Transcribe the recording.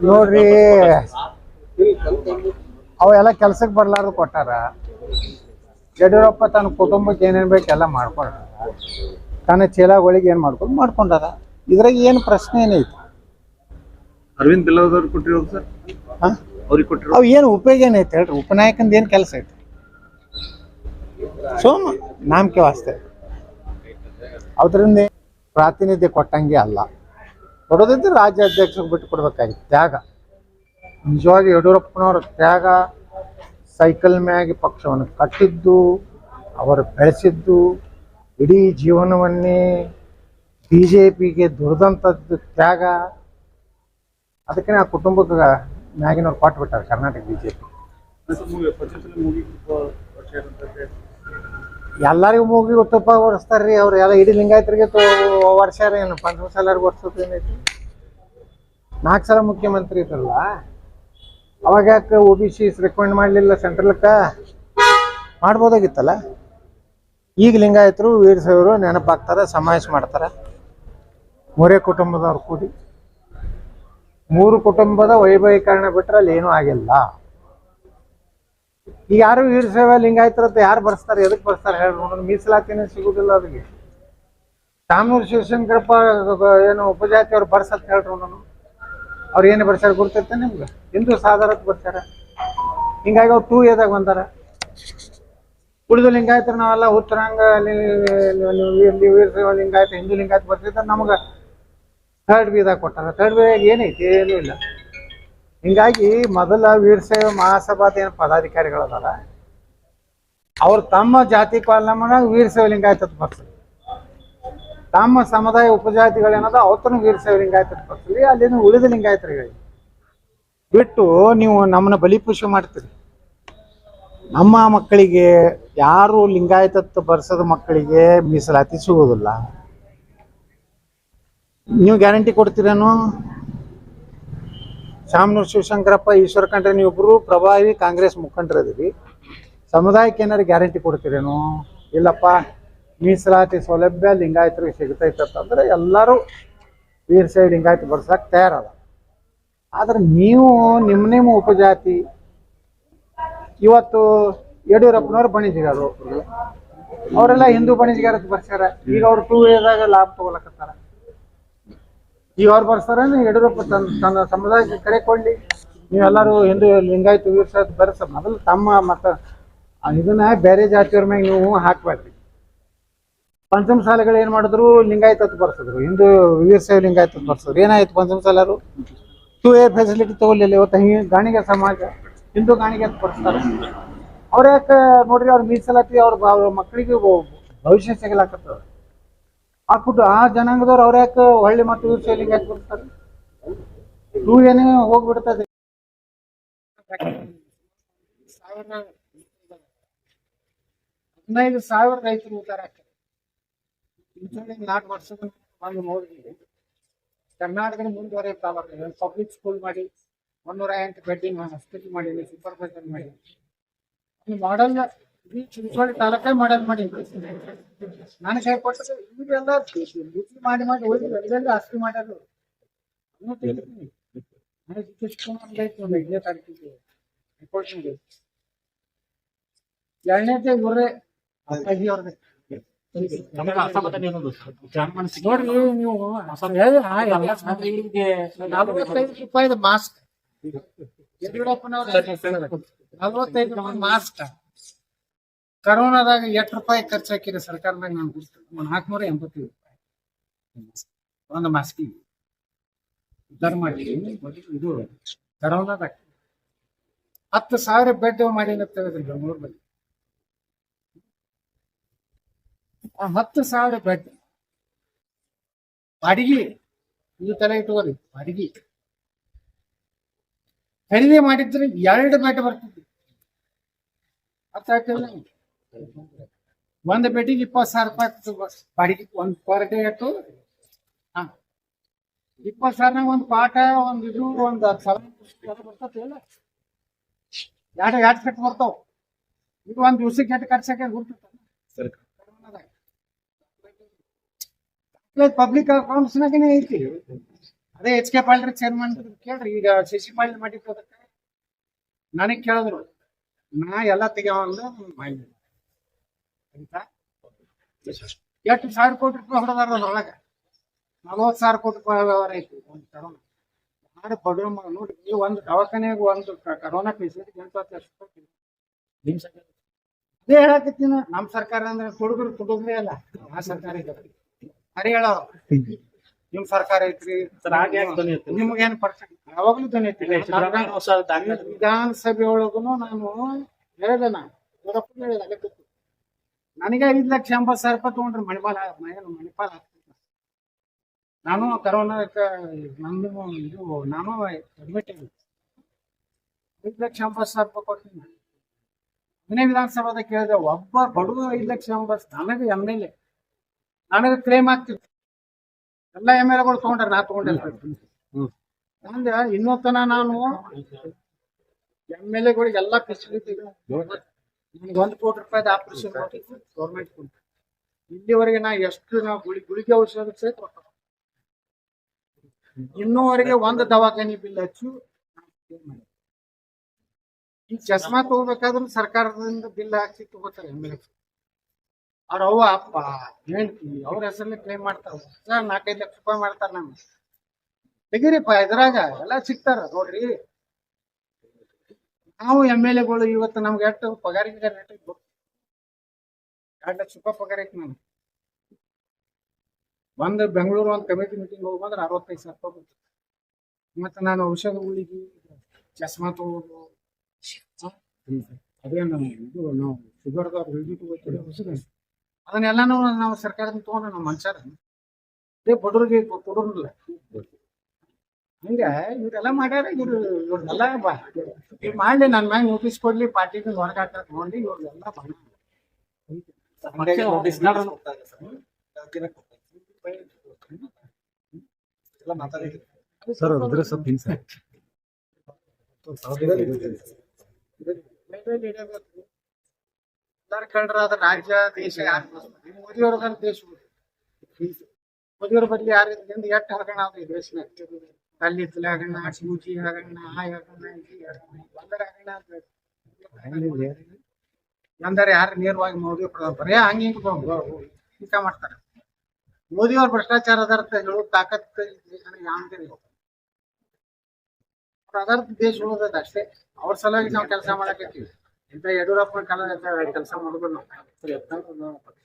ನೋಡ್ರಿ, ಅವೆಲ್ಲ ಕೆಲ್ಸಕ್ಕೆ ಬರ್ಲಾರ್ದು ಕೊಟ್ಟಾರ. ಯಡಿಯೂರಪ್ಪ ತನ್ನ ಕುಟುಂಬಕ್ಕೆ ಏನೇನ್ ಬೇಕು ಎಲ್ಲ ಮಾಡ್ಕೊಂಡ, ತನ್ನ ಚೀಲಗಳಿಗೆ ಏನ್ ಮಾಡ್ಕೊಂಡಾರ. ಇದ್ರಾಗ ಏನು ಪ್ರಶ್ನೆ ಏನೈತಿ? ಅರವಿಂದ್ ಬೆಲ್ಲದವ್ರು ಕೊಟ್ಟಿರೋದು ಸರ್, ಅವ್ರಿಗೆ ಕೊಟ್ಟಿರೋ ಅವು ಏನು ಉಪಯೋಗ ಏನೈತಿ ಹೇಳ್ರಿ? ಉಪನಾಯಕಂದ ಏನು ಕೆಲಸ ಐತಿ? ಸೋಮ ನಾಮಕೆ ವಾಸ್ತೆ ಅದರಿಂದ ಪ್ರಾತಿನಿಧ್ಯ ಕೊಟ್ಟಂಗೆ ಅಲ್ಲ. ಕೊಡೋದಿದ್ರೆ ರಾಜ್ಯಾಧ್ಯಕ್ಷರಿಗೆ ಬಿಟ್ಟು ಕೊಡ್ಬೇಕಾಗಿತ್ತು. ತ್ಯಾಗ ನಿಜವಾಗಿ ಯಡಿಯೂರಪ್ಪನವ್ರ ತ್ಯಾಗ, ಸೈಕಲ್ ಮ್ಯಾಗಿ ಪಕ್ಷವನ್ನು ಕಟ್ಟಿದ್ದು, ಅವರು ಬೆಳೆಸಿದ್ದು, ಇಡೀ ಜೀವನವನ್ನೇ BJPಗೆ ದುಡ್ದಂಥದ್ದು ತ್ಯಾಗ. ಅದಕ್ಕೆ ಆ ಕುಟುಂಬಕ್ಕೆ ಮ್ಯಾಗಿನವ್ರು ಕೊಟ್ಬಿಟ್ಟಾರೆ ಕರ್ನಾಟಕ BJP. ಎಲ್ಲರಿಗೂ ಮೂಗಿ ತುಪ್ಪ ಓಡಿಸ್ತಾರ್ರಿ ಅವ್ರು. ಎಲ್ಲ ಇಡೀ ಲಿಂಗಾಯತರಿಗೆ ವರ್ಷ ಏನು ಪಂಚಮಸಾಲರಿಗೆ ವರ್ಷದ ಏನೈತಿ? 4 ಸಲ ಮುಖ್ಯಮಂತ್ರಿ ಇದ್ರಲ್ಲ, ಅವಾಗ ಯಾಕೆ OBC ರೆಕಮೆಂಡ್ ಮಾಡಲಿಲ್ಲ? ಸೆಂಟ್ರಲ್ಕ ಮಾಡ್ಬೋದಾಗಿತ್ತಲ್ಲ. ಈಗ ಲಿಂಗಾಯತರು ವೀರಶೈವರು ನೆನಪಾಗ್ತಾರೆ, ಸಮಾವೇಶ ಮಾಡ್ತಾರೆ. ಮೂರೇ ಕುಟುಂಬದವ್ರು ಕೂಡಿ 3 ಕುಟುಂಬದ ವೈಭವೀಕರಣ ಬಿಟ್ರೆ ಅಲ್ಲಿ ಏನೂ ಆಗಿಲ್ಲ. ಈಗ ಯಾರು ವೀರಶೈವ ಲಿಂಗಾಯತರದ್ದು ಯಾರು ಬರ್ಸ್ತಾರೆ? ಎದಕ್ಕೆ ಬರ್ಸ್ತಾರೆ ಹೇಳಿ ನೋಡೋಣ? ಮೀಸಲಾತಿನೇ ಸಿಗುದಿಲ್ಲ ಅವ್ರಿಗೆ. ಶಾಮನೂರು ಶಿವಶಂಕರಪ್ಪ ಏನು ಉಪಜಾತಿಯವ್ರು ಬರ್ಸತ್ ಹೇಳ್ರಿ ನೋಡೋಣ. ಅವ್ರು ಏನು ಬರ್ಸ್ಯಾರ ಗುರ್ತೈತೆ ನಿಮ್ಗೆ? ಹಿಂದೂ ಸಾಧಾರತ್ ಬರ್ಸ್ಯಾರ. ಹಿಂಗಾಗಿ ಅವ್ರು 2Aದಾಗ ಬಂದಾರ. ಉಳಿದು ಲಿಂಗಾಯತರು ನಾವೆಲ್ಲ ಉತ್ತರಾಂಗ ವೀರಶೈವ ಲಿಂಗಾಯತ, ಹಿಂದೂ ಲಿಂಗಾಯತ ಬರ್ತಿದ್ದ ನಮ್ಗೆ 3rd Bದಾಗ ಕೊಟ್ಟಾರ. 3rd B ಏನೈತಿ? ಏನೂ ಇಲ್ಲ. ಹಿಂಗಾಗಿ ಮೊದಲ ವೀರಶೈವ ಮಹಾಸಭಾದ ಏನು ಪದಾಧಿಕಾರಿಗಳದಾರ ಅವ್ರು ತಮ್ಮ ಜಾತಿ ಕಾಲಮಾನ ವೀರಶೈವ ಲಿಂಗಾಯತ ಬರ್ಸಲಿ, ತಮ್ಮ ಸಮುದಾಯ ಉಪಜಾತಿಗಳೇನದ ಅವತ್ತೂ ವೀರಶೈವ ಲಿಂಗಾಯತ ಬರ್ಸಲಿ. ಅಲ್ಲಿನ ಉಳಿದ ಲಿಂಗಾಯತರಿಗೆ ಬಿಟ್ಟು ನೀವು ನಮ್ಮನ್ನ ಬಲಿಪುಷ ಮಾಡ್ತೀರಿ. ನಮ್ಮ ಮಕ್ಕಳಿಗೆ ಯಾರು ಲಿಂಗಾಯತತ್ವ ಬರ್ಸದ ಮಕ್ಕಳಿಗೆ ಮೀಸಲಾತಿ ಸಿಗೋದಿಲ್ಲ. ನೀವು ಗ್ಯಾರಂಟಿ ಕೊಡ್ತೀರೇನು? ಶಾಮನೂರು ಶಿವಶಂಕರಪ್ಪ, ಈಶ್ವರ ಖಂಡ್ರೆ ನೀವಿಬ್ರು ಪ್ರಭಾವಿ ಕಾಂಗ್ರೆಸ್ ಮುಖಂಡರದಿರಿ. ಸಮುದಾಯಕ್ಕೆ ಏನಾರು ಗ್ಯಾರಂಟಿ ಕೊಡ್ತೀರೇನು? ಇಲ್ಲಪ್ಪ ಮೀಸಲಾತಿ ಸೌಲಭ್ಯ ಲಿಂಗಾಯತರಿಗೆ ಸಿಗ್ತೈತಂದ್ರೆ ಎಲ್ಲರೂ ವೀರಶೈವ ಲಿಂಗಾಯತ ಬರ್ಸಕ್ಕೆ ತಯಾರದ. ಆದ್ರೆ ನೀವು ನಿಮ್ಮ ಉಪಜಾತಿ ಇವತ್ತು ಯಡಿಯೂರಪ್ಪನವ್ರು ಬಣಿಜಿಗಾರು, ಅವರೆಲ್ಲ ಹಿಂದೂ ಬಣಿಜಿಗಾರಕ್ಕೆ ಬರ್ಸ್ಯಾರ. ಈಗ ಅವ್ರು 2Aದಾಗ ಲಾಭ ತಗೊಳಕತ್ತಾರ. ಈಗ ಅವ್ರು ಬರ್ಸ್ತಾರ. ಯಡಿಯೂರಪ್ಪ ತನ್ನ ಸಮುದಾಯಕ್ಕೆ ಕರೆ ಕೊಂಡಿ ನೀವೆಲ್ಲರೂ ಹಿಂದೂ ಲಿಂಗಾಯತ ವೀರಶೈವ ಬರ್ಸ. ಮೊದಲು ತಮ್ಮ ಮತ್ತು ಇದನ್ನ ಬೇರೆ ಜಾತಿಯವ್ರ ಮ್ಯಾಗ ನೀವು ಹಾಕ್ಬೇಡ್ರಿ. ಪಂಚಮಸಾಲಿಗಳು ಏನು ಮಾಡಿದ್ರು? ಲಿಂಗಾಯತತ್ ಬರ್ಸಿದ್ರು, ಹಿಂದೂ ವೀರಶೈವ ಲಿಂಗಾಯತತ್ ಬರ್ಸಿದ್ರು. ಏನಾಯ್ತು? ಪಂಚಮಸಾಲರು 2A ಫೆಸಿಲಿಟಿ ತಗೊಳ್ಳಿಲ್ಲ. ಇವತ್ತು ಗಾಣಿಗ ಸಮಾಜ ಹಿಂದೂ ಗಾಣಿಗೆ ಅಂತ ಬರ್ಸ್ತಾರೆ. ಅವ್ರ ಯಾಕೆ ನೋಡ್ರಿ? ಅವ್ರ ಮೀಸಲಾತಿ ಅವ್ರ ಮಕ್ಕಳಿಗೆ ಭವಿಷ್ಯ ಸಿಗಲಾಕತ್ತದ. ಆ ಜನಾಂಗದವ್ರು ಅವ್ರ ಯಾಕೆ ಹೊಳ್ಳಿ ಮತ್ತು ವೀರಶೈವ ಲಿಂಗಾಯತ ಬರ್ತಾರೆ? 2Aನೇ ಹೋಗ್ಬಿಡ್ತದೆ. 15,000 ರೈತರು ಉದ್ದಾರ ಆಗ್ತಾರೆ. 4 ವರ್ಷದ ನೋಡಿದ್ವಿ. ಕರ್ನಾಟಕದ ಮುಂದುವರೆ ತಾಲೂಕು ಪಬ್ಲಿಕ್ ಸ್ಕೂಲ್ ಮಾಡಿ 108 ಬೆಡ್ಡಿಂಗ್ ಹಾಸ್ಪಿಟಲ್ ಮಾಡಿ, ಸೂಪರ್ವೈಸರ್ ಮಾಡಿ, ಮಾಡೆಲ್ ಚಿಂಚೋಳಿ ತಾಲೂಕ ಮಾಡೆಲ್ ಮಾಡಿ ನಾನು ಕೈ ಕೊಟ್ಟರೆ ಇವೆಲ್ಲ ಬುದ್ಧಿ ಮಾಡಿ ಉಳಿದ ಆಸ್ತಿ ಮಾಡೋದು. 2ನೇ ತಾರೀಕಿಗೆ ಎರಡನೇದೇ ಇವರೇ ಅವ್ರದೇ. ನೋಡ್ರಿ ನೀವು 45 ರೂಪಾಯಿದ ಮಾಸ್ಕ್ ಯಡಿಯೂರಪ್ಪನವ್ರ 45 ಮಾಸ್ಕ್ ಕರೋನಾದಾಗ 8 ರೂಪಾಯಿ ಖರ್ಚು ಹಾಕಿರಿ ಸರ್ಕಾರದಾಗ. ನಾನು 480 ಒಂದು ಮಾಸ್ಕಿಗೆ ಉದ್ದಾರ ಮಾಡಿ. ಇದು ಕರೋನಾದಾಗ 10,000 ಬೆಡ್ ಮಾಡಿ ಬೆಂಗಳೂರಲ್ಲಿ. 10,000 ಬೆಡ್ ಬಾಡಿಗೆ. ಇದು ತಲೆ ಇಟ್ಕೋರಿ, ಬಾಡಿಗೆ ಖರೀದಿ ಮಾಡಿದ್ರೆ 2 ಬೆಡ್ ಬರ್ತಿದ್ವಿ. ಅರ್ಥ ಆಗ್ತಿಲ್ಲ? ಒಂದು ಬೆಡ್ಡಿಗೆ 20,000 ರೂಪಾಯಿ ಬಾಡಿಗೆ. ಒಂದು ಪರ್ ಡೇ ಆಯ್ತು. 20,000 ಒಂದು ಪಾಠ, ಒಂದು ಇದು, ಒಂದು ಬರ್ತಲ್ಲ. 2 ಕಟ್ ಬರ್ತಾವ. ಇದು ಒಂದ್ ದಿವ್ಸಕ್ಕೆ 8 ಖರ್ಚಾಕ ಗುರ್ತಲ್ಲ. ಪಬ್ಲಿಕ್ ಅಕೌಂಟ್ಸ್ನಾಗನೇ ಐತಿ. ಅದೇ ಎಚ್ ಕೆ ಪಾಲ್ರಿ ಚೇರ್ಮನ್ ಕೇಳ್ರಿ. ಈಗ ಶಶಿ ಪಾಲ್ ಮಾಡಿದ್ದು ಅದಕ್ಕೆ ನನಗ್ ಕೇಳಿದ್ರು, ನಾ ಎಲ್ಲ ತೆಗಿಯವಲ್ಲ ಮಾಡಿ ಆಯ್ತಾ. ಎಷ್ಟು ಸಾವಿರ ಕೋಟಿ ರೂಪಾಯಿ ಹೊಡೆದಾರ ಅದ್ರೊಳಗ. 40,000 ಕೋಟಿ ರೂಪಾಯಿ ವ್ಯವಹಾರ ಐತಿ ಒಂದು ಕರೋನಾ ಮಾಡಿ ಬಡ ನೋಡಿ. ಈ ಒಂದು ದವಾಖಾನೆಯಾಗ ಒಂದು ಕರೋನಾ ಪೇಷಂಟ್ 80 ಲಕ್ಷ ರೂಪಾಯಿ. ಅದೇ ಹೇಳಕತ್ತೀನಿ, ನಮ್ ಸರ್ಕಾರ ಅಂದ್ರೆ ತುಡುಗ್ರೆ ಅಲ್ಲ, ಆ ಸರ್ಕಾರ ಐತಿ ಅರೆ ಹೇಳೋರು. ನಿಮ್ ಸರ್ಕಾರ ಐತ್ರಿ, ನಿಮ್ಗೇನ್ ಪರ್ಸೆಂಟ್ ಯಾವಾಗ್ಲೂ ಧ್ವನಿ ಐತಿ. ವಿಧಾನಸಭೆ ಒಳಗುನು ನಾನು ಹೇಳಿದೆ, ನನಗೆ 5,80,000 ರೂಪಾಯಿ ತಗೊಂಡ್ರಿ ಮಣಿಪಾಲ. ನಾನು ಕರೋನಾ ನಂದು ಇದು ನಾನು ಅಡ್ಮಿಟ್ ಆಗಿ 5,80,000 ರೂಪಾಯಿ ಕೊಡ್ತೀನಿ. ಮನೆ ವಿಧಾನಸಭಾದಾಗ ಕೇಳಿದೆ, ಒಬ್ಬ ಬಡವ 5,80,000 ನನಗೆ MLA ನನಗೆ ಕ್ಲೇಮ್ ಆಗ್ತಿತ್ತು. ಎಲ್ಲ MLA ತಗೊಂಡ್ರೆ ನಾ ತಗೊಂಡಿಲ್ಲ. ಅಂದ್ರೆ ಇನ್ನೊತ್ತನ ನಾನು MLA ಫೆಸಿಲಿಟಿ ನನಗೆ 1 ಕೋಟಿ ರೂಪಾಯಿ ಆಪರೇಷನ್ ಗೌರ್ಮೆಂಟ್ ಕೊಟ್ಟು ಇಲ್ಲಿವರೆಗೆ ನಾ ಎಷ್ಟು ನಾವು ಗುಳಿಗೆ ಔಷಧ ಸಹಿತ ಕೊಡ್ತಾರೆ. ಇನ್ನೂವರೆಗೆ ಒಂದು ದವಾಖಾನಿ ಬಿಲ್ ಹಚ್ಚು. ಈ ಚಸ್ಮಾ ತಗೋಬೇಕಾದ್ರೂ ಸರ್ಕಾರದಿಂದ ಬಿಲ್ ಹಾಕಿ ತಗೋತಾರೆ MLA. ಅವ್ರ ಅವ್ವ ಅಪ್ಪ ಹೆಂಡತಿ ಅವ್ರ ಹೆಸರಲ್ಲಿ ಕ್ಲೇಮ್ ಮಾಡ್ತಾರ. 4-5 ಲಕ್ಷ ರೂಪಾಯಿ ಮಾಡ್ತಾರ. ನಮ್ಗೆ ತೆಗೀರಿಪ್ಪ, ಇದ್ರಾಗ ಎಲ್ಲ ಸಿಗ್ತಾರ ನೋಡ್ರಿ. ನಾವು MLAಗಳು ಇವತ್ತು ನಮ್ಗೆ ಎಷ್ಟು ಪಗಾರಿಗೆ ರೇಟ್ 2 ಲಕ್ಷ ರೂಪಾಯಿ ಪಗಾರ ಐತಿ. ನಾನು ಒಂದು ಬೆಂಗಳೂರು ಒಂದು ಕಮಿಟಿ ಮೀಟಿಂಗ್ ಹೋಗ್ಬಂದ್ರೆ 65,000 ರೂಪಾಯಿ ಬರ್ತದೆ. ಮತ್ತೆ ನಾನು ಔಷಧ ಗುಳಿಗೆ ಚಸ್ಮಾ ತಗೋದು ಅದೇನು ಇದು ನಾವು ಶುಗರ್ದವ್ರು ಗುಳಿಗೆ ತಗೋತೀವಿ ಔಷಧ, ಅದನ್ನೆಲ್ಲಾನು ನಾವು ಸರ್ಕಾರದಿಂದ ತಗೊಂಡು ನಾವು ಮನುಷ್ಯರ ಅದೇ ಬಡವ್ರಿಗೆ ಕೊಡೋದಿಲ್ಲ. ಹಂಗ ಇವ್ರೆಲ್ಲ ಮಾಡ್ಯಾರ. ಇವ್ರನ್ನೆಲ್ಲ ಮಾಡ್ಲಿ, ನನ್ನ ಮ್ಯಾಗ ನೋಟಿಸ್ ಕೊಡ್ಲಿ, ಪಾರ್ಟಿಗೆ ಹೊರಗೆ ಹಾಕ ತಗೊಂಡು ಇವ್ರಿಗೆಲ್ಲ ಕಂಡ್ರ ರಾಜ್ಯ ದೇಶ ಮೋದಿಯವ್ರ ದೇಶ. ಮೋದಿಯವ್ರ ಬದಲಿ ಯಾರು ಎಷ್ಟು ಹಗರಣ ಆದ್ರೆ ಈ ದೇಶನಾಗ. ಕಲ್ಲಿದ್ದಲ ಹಗರಣ, ಸೂಜಿ ಹಗರಣ, ಆ ಹಗರಣ, ಈ ಹಗರಣ, ಒಂದರ ಹಗರಣ ಅಂದ್ರೆ ಯಾರು ನೇರವಾಗಿ ಮೋದಿ ಬರೇ ಹಂಗೆ ಟೀಕಾ ಮಾಡ್ತಾರೆ. ಮೋದಿಯವ್ರ ಭ್ರಷ್ಟಾಚಾರ ಅದರ್ಥ ಹೇಳೋ ತಾಕತ್ ಯಾವ್ದಿರಿ. ಅವ್ರ ಅದರ್ಥ ದೇಶ ಉಳಿದದ ಅಷ್ಟೇ. ಅವ್ರ ಸಲುವಾಗಿ ನಾವು ಕೆಲಸ ಮಾಡಕತ್ತೀವಿ. ಇಂಥ ಯಡಿಯೂರಪ್ಪನ ಕೆಲಸ ಮಾಡೋದು ನಾವು ಪಕ್ಷ